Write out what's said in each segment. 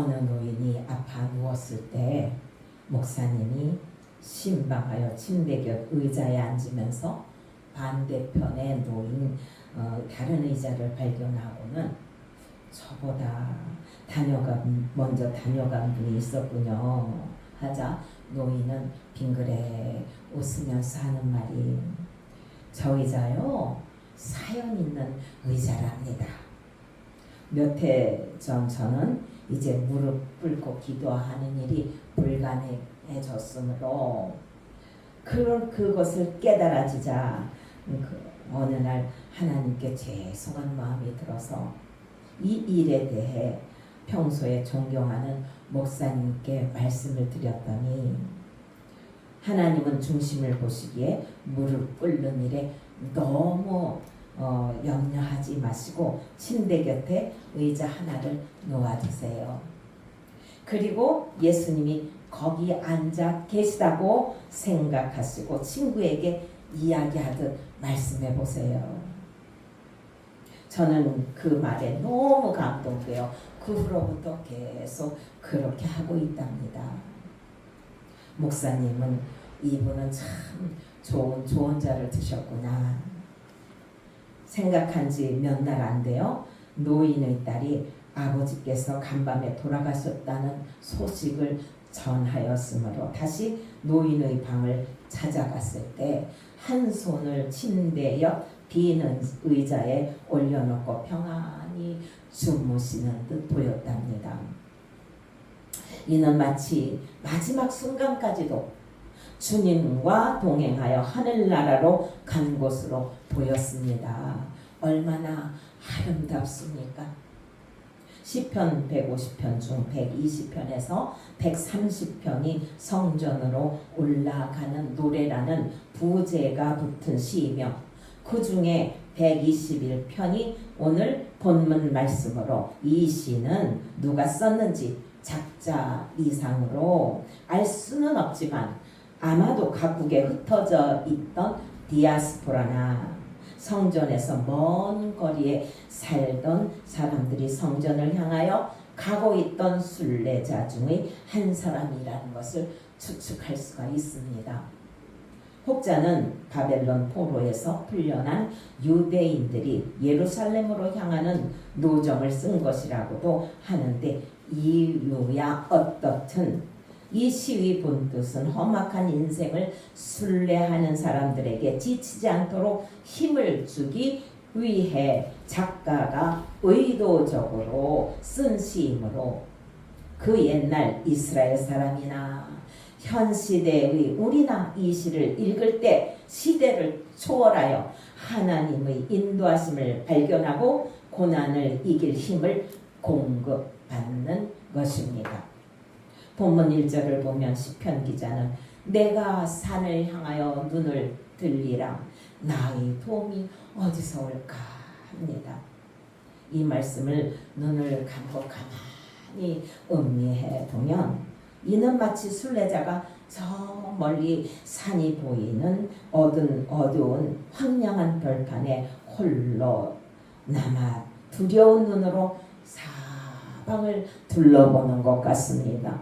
어느 노인이 아파 누웠을 때 목사님이 신방하여 침대 곁 의자에 앉으면서 반대편에 놓인 다른 의자를 발견하고는 저보다 먼저 다녀간 분이 있었군요 하자 노인은 빙그레 웃으면서 하는 말이 저 의자요 사연 있는 의자랍니다. 몇 해 전 저는 이제 무릎 꿇고 기도하는 일이 불가능해졌으므로 그것을 깨달아지자 어느 날 하나님께 죄송한 마음이 들어서 이 일에 대해 평소에 존경하는 목사님께 말씀을 드렸더니 하나님은 중심을 보시기에 무릎 꿇는 일에 너무 염려하지 마시고 침대 곁에 의자 하나를 놓아주세요. 그리고 예수님이 거기 앉아 계시다고 생각하시고 친구에게 이야기하듯 말씀해 보세요. 저는 그 말에 너무 감동되어 그 후로부터 계속 그렇게 하고 있답니다. 목사님은 이분은 참 좋은 조언자를 드셨구나. 생각한 지 몇 날 안 돼요. 노인의 딸이 아버지께서 간밤에 돌아가셨다는 소식을 전하였으므로 다시 노인의 방을 찾아갔을 때 한 손을 침대 옆 비는 의자에 올려놓고 평안히 주무시는 듯 보였답니다. 이는 마치 마지막 순간까지도 주님과 동행하여 하늘나라로 간 곳으로 보였습니다. 얼마나 아름답습니까? 시편 150편 중 120편에서 130편이 성전으로 올라가는 노래라는 부제가 붙은 시이며 그 중에 121편이 오늘 본문 말씀으로 이 시는 누가 썼는지 작자 이상으로 알 수는 없지만 아마도 각국에 흩어져 있던 디아스포라나 성전에서 먼 거리에 살던 사람들이 성전을 향하여 가고 있던 순례자 중의 한 사람이라는 것을 추측할 수가 있습니다. 혹자는 바벨론 포로에서 풀려난 유대인들이 예루살렘으로 향하는 노정을 쓴 것이라고도 하는데 이유야 어떻든 이 시의 본뜻은 험악한 인생을 순례하는 사람들에게 지치지 않도록 힘을 주기 위해 작가가 의도적으로 쓴 시이므로 그 옛날 이스라엘 사람이나 현 시대의 우리나 이 시를 읽을 때 시대를 초월하여 하나님의 인도하심을 발견하고 고난을 이길 힘을 공급받는 것입니다. 본문 1절을 보면 시편 기자는 내가 산을 향하여 눈을 들리라 나의 도움이 어디서 올까 합니다. 이 말씀을 눈을 감고 가만히 음미해 보면 이는 마치 순례자가 저 멀리 산이 보이는 어두운 황량한 벌판에 홀로 남아 두려운 눈으로 사방을 둘러보는 것 같습니다.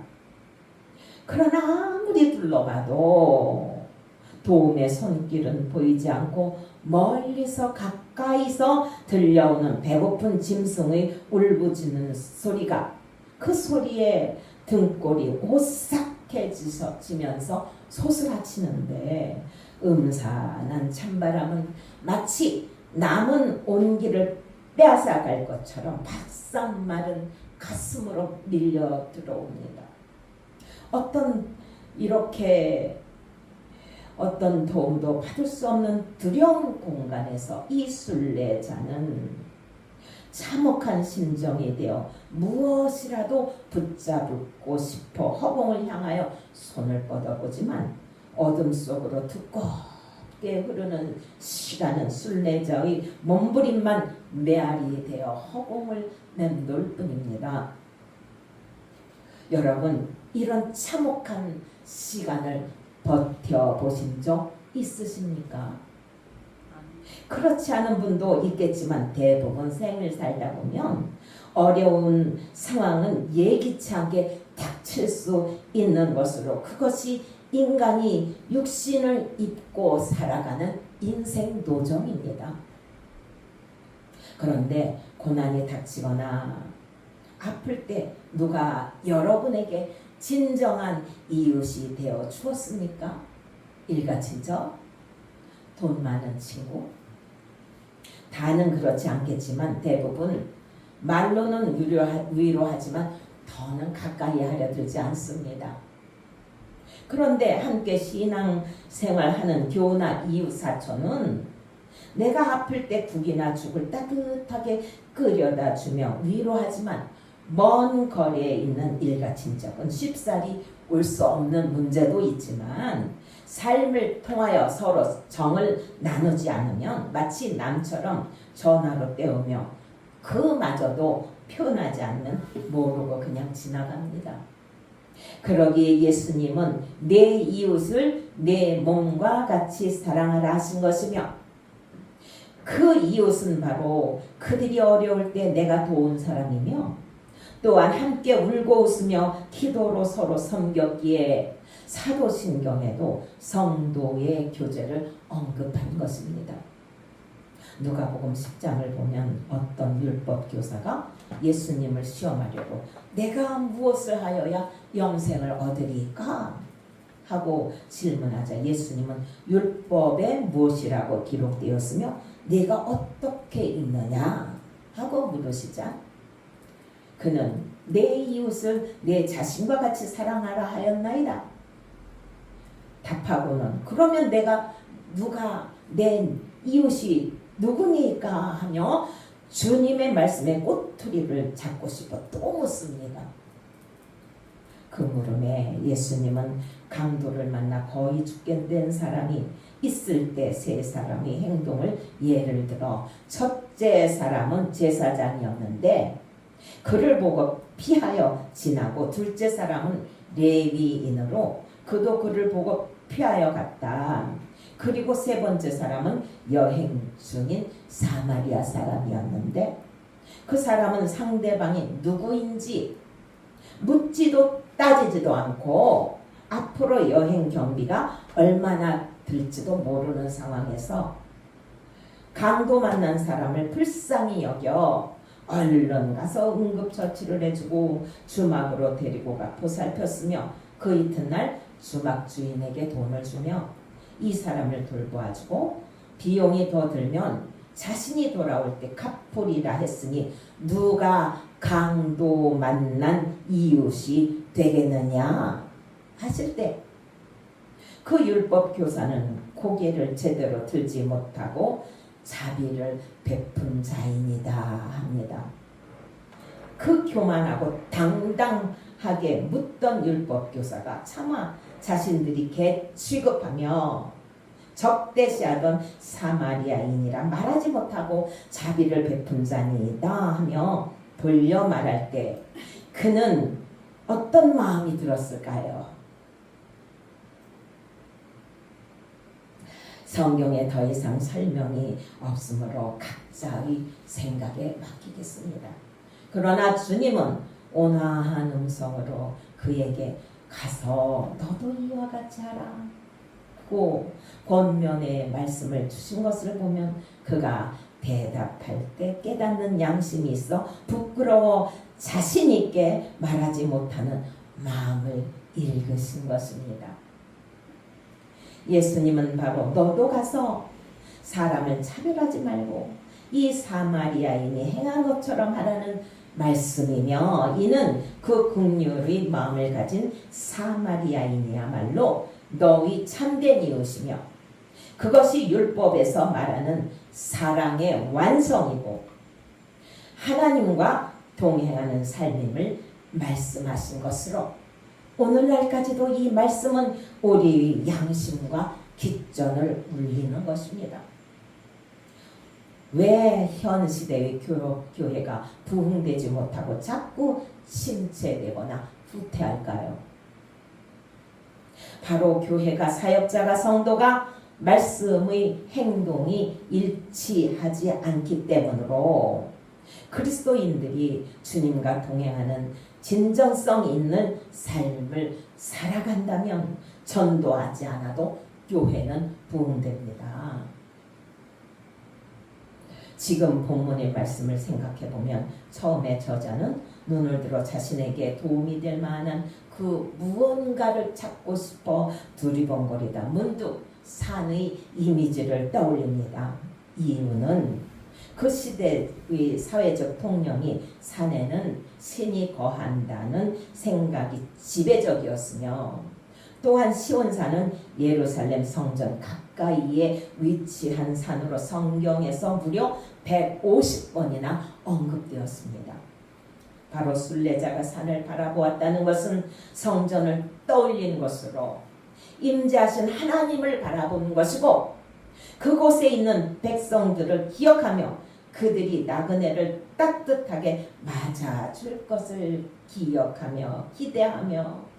그러나 아무리 둘러봐도 도움의 손길은 보이지 않고 멀리서 가까이서 들려오는 배고픈 짐승의 울부짖는 소리가 그 소리에 등골이 오싹해지면서 소스라치는데 음산한 찬바람은 마치 남은 온기를 빼앗아갈 것처럼 바싹 마른 가슴으로 밀려 들어옵니다. 어떤 도움도 받을 수 없는 두려운 공간에서 이 순례자는 참혹한 심정이 되어 무엇이라도 붙잡고 싶어 허공을 향하여 손을 뻗어보지만 어둠 속으로 두껍게 흐르는 시간은 순례자의 몸부림만 메아리 되어 허공을 맴돌 뿐입니다. 여러분, 이런 참혹한 시간을 버텨보신 적 있으십니까? 그렇지 않은 분도 있겠지만 대부분 생을 살다 보면 어려운 상황은 예기치 않게 닥칠 수 있는 것으로 그것이 인간이 육신을 입고 살아가는 인생 노정입니다. 그런데 고난이 닥치거나 아플 때 누가 여러분에게 진정한 이웃이 되어 주었습니까? 일가친척? 돈 많은 친구? 다는 그렇지 않겠지만 대부분 말로는 위로하지만 더는 가까이 하려 들지 않습니다. 그런데 함께 신앙생활하는 교우나 이웃 사촌은 내가 아플 때 국이나 죽을 따뜻하게 끓여다 주며 위로하지만 먼 거리에 있는 일가친척은 쉽사리 올 수 없는 문제도 있지만 삶을 통하여 서로 정을 나누지 않으면 마치 남처럼 전화로 때우며 그마저도 표현하지 않는 모르고 그냥 지나갑니다. 그러기에 예수님은 내 이웃을 내 몸과 같이 사랑하라 하신 것이며 그 이웃은 바로 그들이 어려울 때 내가 도운 사람이며 또한 함께 울고 웃으며 기도로 서로 섬겼기에 사도신경에도 성도의 교제를 언급한 것입니다. 누가복음 10장을 보면 어떤 율법교사가 예수님을 시험하려고 내가 무엇을 하여야 영생을 얻으리까? 하고 질문하자 예수님은 율법에 무엇이라고 기록되었으며 네가 어떻게 읽느냐? 하고 물으시자 그는 내 이웃을 내 자신과 같이 사랑하라 하였나이다. 답하고는 그러면 누가 내 이웃이 누구니까 하며 주님의 말씀에 꼬투리를 잡고 싶어 또 묻습니다. 그 물음에 예수님은 강도를 만나 거의 죽게 된 사람이 있을 때 세 사람의 행동을 예를 들어 첫째 사람은 제사장이었는데 그를 보고 피하여 지나고 둘째 사람은 레위인으로 그도 그를 보고 피하여 갔다. 그리고 세 번째 사람은 여행 중인 사마리아 사람이었는데 그 사람은 상대방이 누구인지 묻지도 따지지도 않고 앞으로 여행 경비가 얼마나 들지도 모르는 상황에서 강도 만난 사람을 불쌍히 여겨 얼른 가서 응급처치를 해주고 주막으로 데리고 가 보살폈으며 그 이튿날 주막 주인에게 돈을 주며 이 사람을 돌보아주고 비용이 더 들면 자신이 돌아올 때 갚으리라 했으니 누가 강도 만난 이웃이 되겠느냐 하실 때 그 율법 교사는 고개를 제대로 들지 못하고 자비를 베푼 자인이다 합니다. 그 교만하고 당당하게 묻던 율법 교사가 차마 자신들이 개 취급하며 적대시하던 사마리아인이라 말하지 못하고 자비를 베푼 자니이다 하며 돌려 말할 때 그는 어떤 마음이 들었을까요? 성경에 더 이상 설명이 없으므로 각자의 생각에 맡기겠습니다. 그러나 주님은 온화한 음성으로 그에게 가서 너도 이와 같이 하라 고 권면의 말씀을 주신 것을 보면 그가 대답할 때 깨닫는 양심이 있어 부끄러워 자신 있게 말하지 못하는 마음을 읽으신 것입니다. 예수님은 바로 너도 가서 사람을 차별하지 말고 이 사마리아인이 행한 것처럼 하라는 말씀이며 이는 그 긍휼의 마음을 가진 사마리아인이야말로 너희 참된 이웃이며 그것이 율법에서 말하는 사랑의 완성이고 하나님과 동행하는 삶임을 말씀하신 것으로 오늘날까지도 이 말씀은 우리의 양심과 기전을 울리는 것입니다. 왜 현 시대의 교회가 부흥되지 못하고 자꾸 침체되거나 후퇴할까요? 바로 교회가 사역자가 성도가 말씀의 행동이 일치하지 않기 때문으로 그리스도인들이 주님과 동행하는 진정성 있는 삶을 살아간다면 전도하지 않아도 교회는 부흥됩니다. 지금 본문의 말씀을 생각해 보면 처음에 저자는 눈을 들어 자신에게 도움이 될 만한 그 무언가를 찾고 싶어 두리번거리다 문득 산의 이미지를 떠올립니다. 이유는 그 시대의 사회적 통념이 산에는 신이 거한다는 생각이 지배적이었으며 또한 시온산은 예루살렘 성전 가까이에 위치한 산으로 성경에서 무려 150번이나 언급되었습니다. 바로 순례자가 산을 바라보았다는 것은 성전을 떠올린 것으로 임재하신 하나님을 바라보는 것이고 그곳에 있는 백성들을 기억하며 그들이 나그네를 따뜻하게 맞아줄 것을 기억하며 기대하며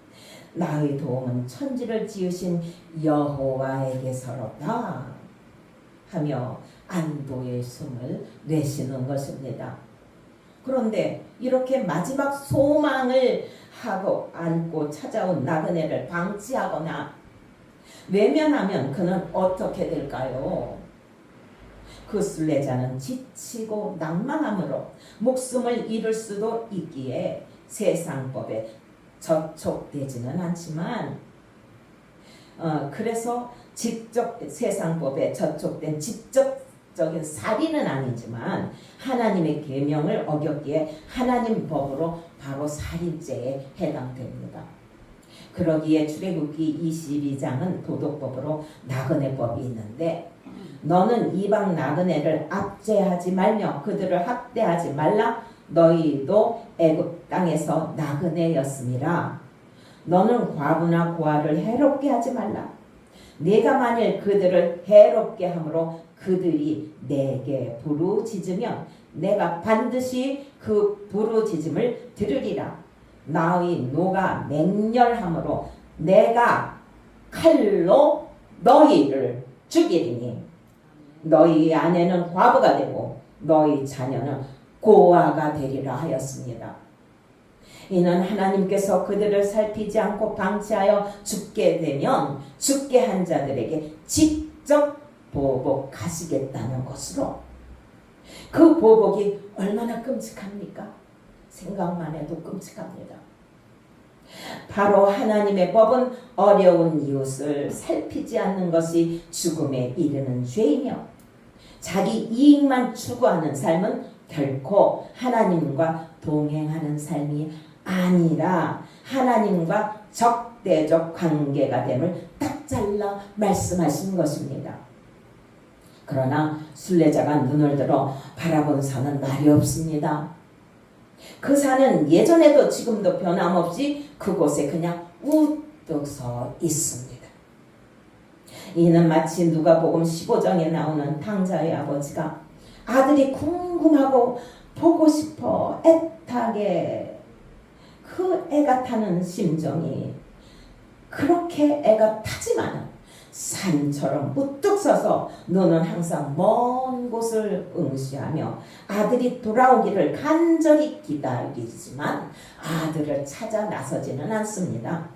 나의 도움은 천지를 지으신 여호와에게서로다 하며 안도의 숨을 내쉬는 것입니다. 그런데 이렇게 마지막 소망을 하고 안고 찾아온 나그네를 방치하거나 외면하면 그는 어떻게 될까요? 그 순례자는 지치고 낭만함으로 목숨을 잃을 수도 있기에 세상법에 저촉되지는 않지만 그래서 세상법에 저촉된 직접적인 살인은 아니지만 하나님의 계명을 어겼기에 하나님 법으로 바로 살인죄에 해당됩니다. 그러기에 출애굽기 22장은 도덕법으로 나그네법이 있는데 너는 이방 나그네를 압제하지 말며 그들을 학대하지 말라. 너희도 애굽 땅에서 나그네였음이라. 너는 과부나 고아를 해롭게 하지 말라. 네가 만일 그들을 해롭게 함으로 그들이 내게 부르짖으면 내가 반드시 그 부르짖음을 들으리라. 나의 노가 맹렬함으로 내가 칼로 너희를 죽이리니 너희 아내는 과부가 되고 너희 자녀는 고아가 되리라 하였습니다. 이는 하나님께서 그들을 살피지 않고 방치하여 죽게 되면 죽게 한 자들에게 직접 보복하시겠다는 것으로 그 보복이 얼마나 끔찍합니까? 생각만 해도 끔찍합니다. 바로 하나님의 법은 어려운 이웃을 살피지 않는 것이 죽음에 이르는 죄이며 자기 이익만 추구하는 삶은 결코 하나님과 동행하는 삶이 아니라 하나님과 적대적 관계가 됨을 딱 잘라 말씀하신 것입니다. 그러나 순례자가 눈을 들어 바라본 산은 말이 없습니다. 그 산은 예전에도 지금도 변함없이 그곳에 그냥 우뚝 서 있습니다. 이는 마치 누가복음 15장에 나오는 탕자의 아버지가 아들이 궁금하고 보고 싶어 애타게 그 애가 타는 심정이 그렇게 애가 타지만 산처럼 우뚝 서서 너는 항상 먼 곳을 응시하며 아들이 돌아오기를 간절히 기다리지만 아들을 찾아 나서지는 않습니다.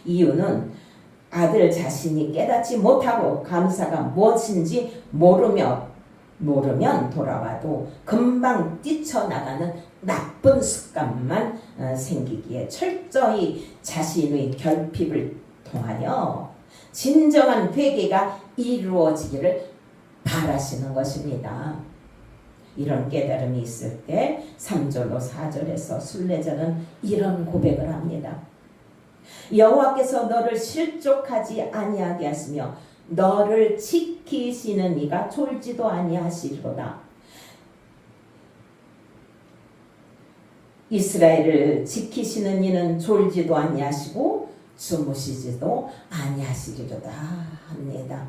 이유는 아들 자신이 깨닫지 못하고 감사가 무엇인지 모르면 돌아와도 금방 뛰쳐나가는 나쁜 습관만 생기기에 철저히 자신의 결핍을 통하여 진정한 회개가 이루어지기를 바라시는 것입니다. 이런 깨달음이 있을 때 3절로 4절에서 순례자는 이런 고백을 합니다. 여호와께서 너를 실족하지 아니하게 하시며 너를 지키시는 이가 졸지도 아니하시리로다. 이스라엘을 지키시는 이는 졸지도 아니하시고 주무시지도 아니하시리로다 합니다.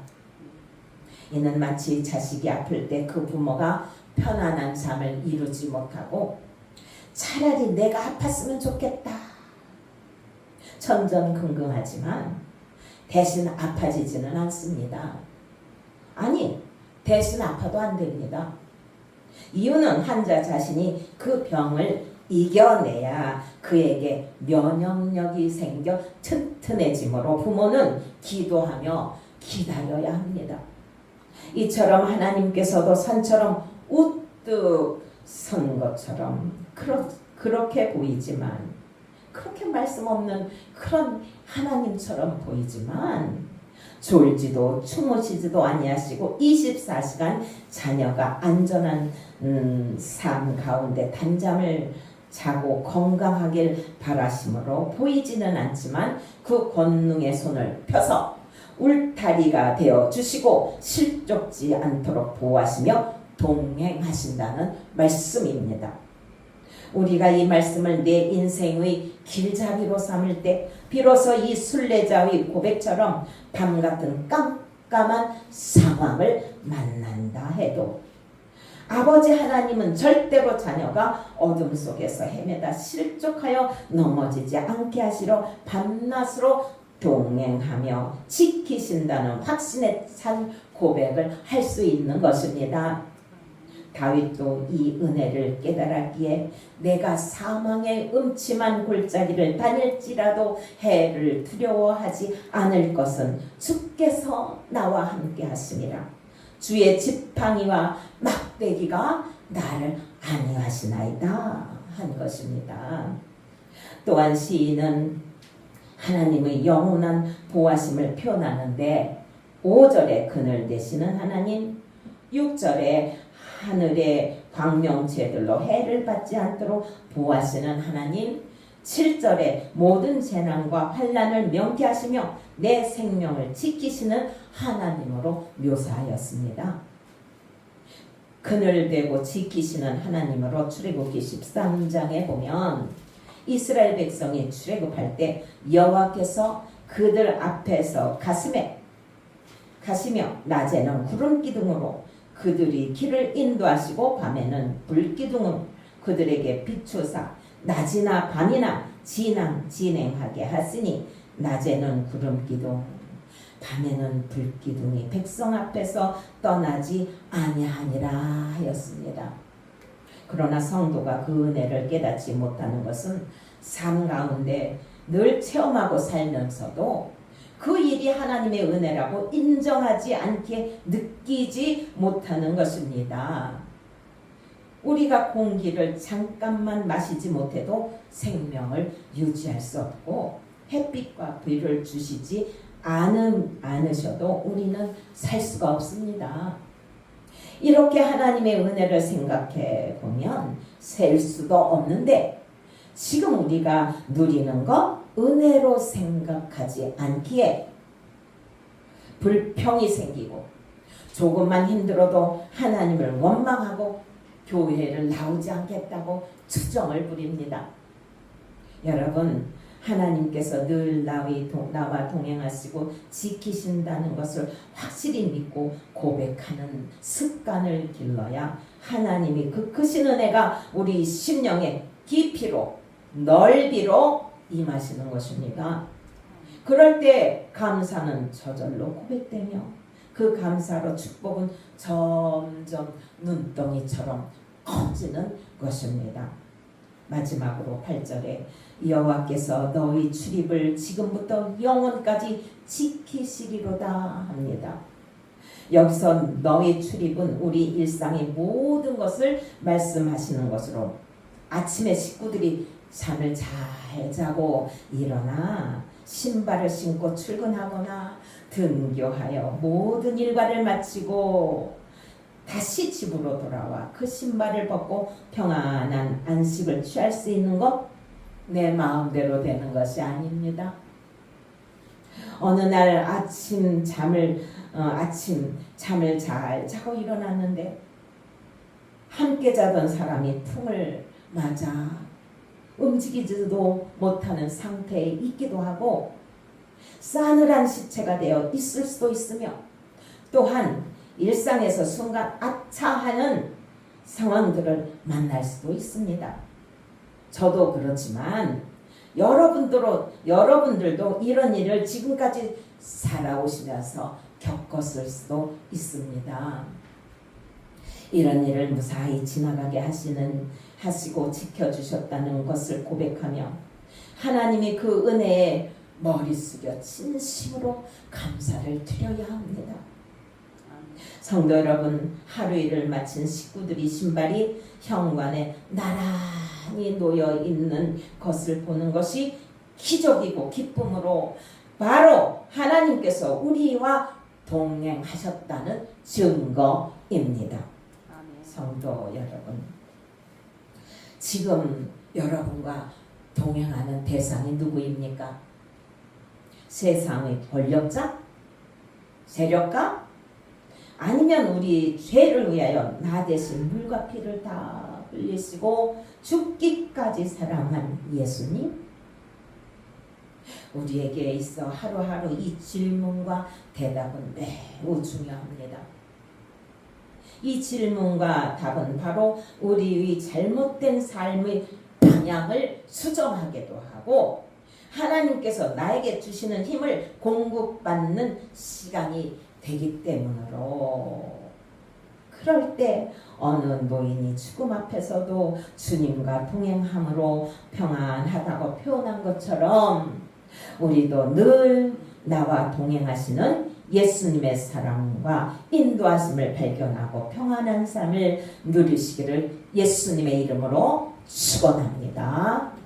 이는 마치 자식이 아플 때 그 부모가 편안한 잠을 이루지 못하고 차라리 내가 아팠으면 좋겠다 천전긍긍하지만 대신 아파지지는 않습니다. 아니, 대신 아파도 안 됩니다. 이유는 환자 자신이 그 병을 이겨내야 그에게 면역력이 생겨 튼튼해지므로 부모는 기도하며 기다려야 합니다. 이처럼 하나님께서도 산처럼 우뚝 선 것처럼 그렇게 보이지만, 그렇게 말씀 없는 그런 하나님처럼 보이지만 졸지도 주무시지도 아니하시고 24시간 자녀가 안전한 삶 가운데 단잠을 자고 건강하길 바라심으로 보이지는 않지만 그 권능의 손을 펴서 울타리가 되어 주시고 실족지 않도록 보호하시며 동행하신다는 말씀입니다. 우리가 이 말씀을 내 인생의 길잡이로 삼을 때 비로소 이 순례자의 고백처럼 밤같은 깜깜한 상황을 만난다 해도 아버지 하나님은 절대로 자녀가 어둠 속에서 헤매다 실족하여 넘어지지 않게 하시러 밤낮으로 동행하며 지키신다는 확신에 찬 고백을 할 수 있는 것입니다. 다윗도 이 은혜를 깨달았기에 내가 사망의 음침한 골짜기를 다닐지라도 해를 두려워하지 않을 것은 주께서 나와 함께 하심이라. 주의 지팡이와 막대기가 나를 안위하시나이다 한 것입니다. 또한 시인은 하나님의 영원한 보호하심을 표현하는데 5절에 그늘 되시는 하나님, 6절에 하늘의 광명체들로 해를 받지 않도록 보호하시는 하나님, 7절에 모든 재난과 환난을 명쾌하시며 내 생명을 지키시는 하나님으로 묘사하였습니다. 그늘되고 지키시는 하나님으로 출애굽기 13장에 보면 이스라엘 백성이 출애굽할 때 여호와께서 그들 앞에서 가시며 낮에는 구름 기둥으로 그들이 길을 인도하시고 밤에는 불기둥으로 그들에게 비추사 낮이나 밤이나 진행하게 하시니 낮에는 구름 기둥 밤에는 불기둥이 백성 앞에서 떠나지 아니하니라 하였습니다. 그러나 성도가 그 은혜를 깨닫지 못하는 것은 삶 가운데 늘 체험하고 살면서도 그 일이 하나님의 은혜라고 인정하지 않게 느끼지 못하는 것입니다. 우리가 공기를 잠깐만 마시지 못해도 생명을 유지할 수 없고 햇빛과 비를 주시지 않으셔도 우리는 살 수가 없습니다. 이렇게 하나님의 은혜를 생각해 보면 셀 수도 없는데 지금 우리가 누리는 것 은혜로 생각하지 않기에 불평이 생기고 조금만 힘들어도 하나님을 원망하고 교회를 나오지 않겠다고 투정을 부립니다. 여러분, 하나님께서 늘 나와 동행하시고 지키신다는 것을 확실히 믿고 고백하는 습관을 길러야 하나님이 그 크신 은혜가 우리 심령의 깊이로 넓이로 임하시는 것입니다. 그럴 때 감사는 저절로 고백되며 그 감사로 축복은 점점 눈덩이처럼 커지는 것입니다. 마지막으로 8절에 여호와께서 너희 출입을 지금부터 영원까지 지키시리로다 합니다. 여기서 너희 출입은 우리 일상의 모든 것을 말씀하시는 것으로 아침에 식구들이 잠을 잘 자고 일어나 신발을 신고 출근하거나 등교하여 모든 일과를 마치고 다시 집으로 돌아와 그 신발을 벗고 평안한 안식을 취할 수 있는 것 내 마음대로 되는 것이 아닙니다. 어느 날 아침 잠을 잘 자고 일어났는데 함께 자던 사람이 풍을 맞아 움직이지도 못하는 상태에 있기도 하고 싸늘한 시체가 되어 있을 수도 있으며 또한 일상에서 순간 아차하는 상황들을 만날 수도 있습니다. 저도 그렇지만 여러분들도 이런 일을 지금까지 살아오시면서 겪었을 수도 있습니다. 이런 일을 무사히 지나가게 하시고 지켜주셨다는 것을 고백하며 하나님이 그 은혜에 머리 숙여 진심으로 감사를 드려야 합니다. 성도 여러분, 하루 일을 마친 식구들이 신발이 현관에 나란히 놓여 있는 것을 보는 것이 기적이고 기쁨으로 바로 하나님께서 우리와 동행하셨다는 증거입니다. 성도 여러분, 지금 여러분과 동행하는 대상이 누구입니까? 세상의 권력자? 세력가? 아니면 우리 죄를 위하여 나 대신 물과 피를 다 흘리시고 죽기까지 사랑한 예수님? 우리에게 있어 하루하루 이 질문과 대답은 매우 중요합니다. 이 질문과 답은 바로 우리의 잘못된 삶의 방향을 수정하기도 하고 하나님께서 나에게 주시는 힘을 공급받는 시간이 되기 때문으로 그럴 때 어느 노인이 죽음 앞에서도 주님과 동행함으로 평안하다고 표현한 것처럼 우리도 늘 나와 동행하시는 예수님의 사랑과 인도하심을 발견하고 평안한 삶을 누리시기를 예수님의 이름으로 축원합니다.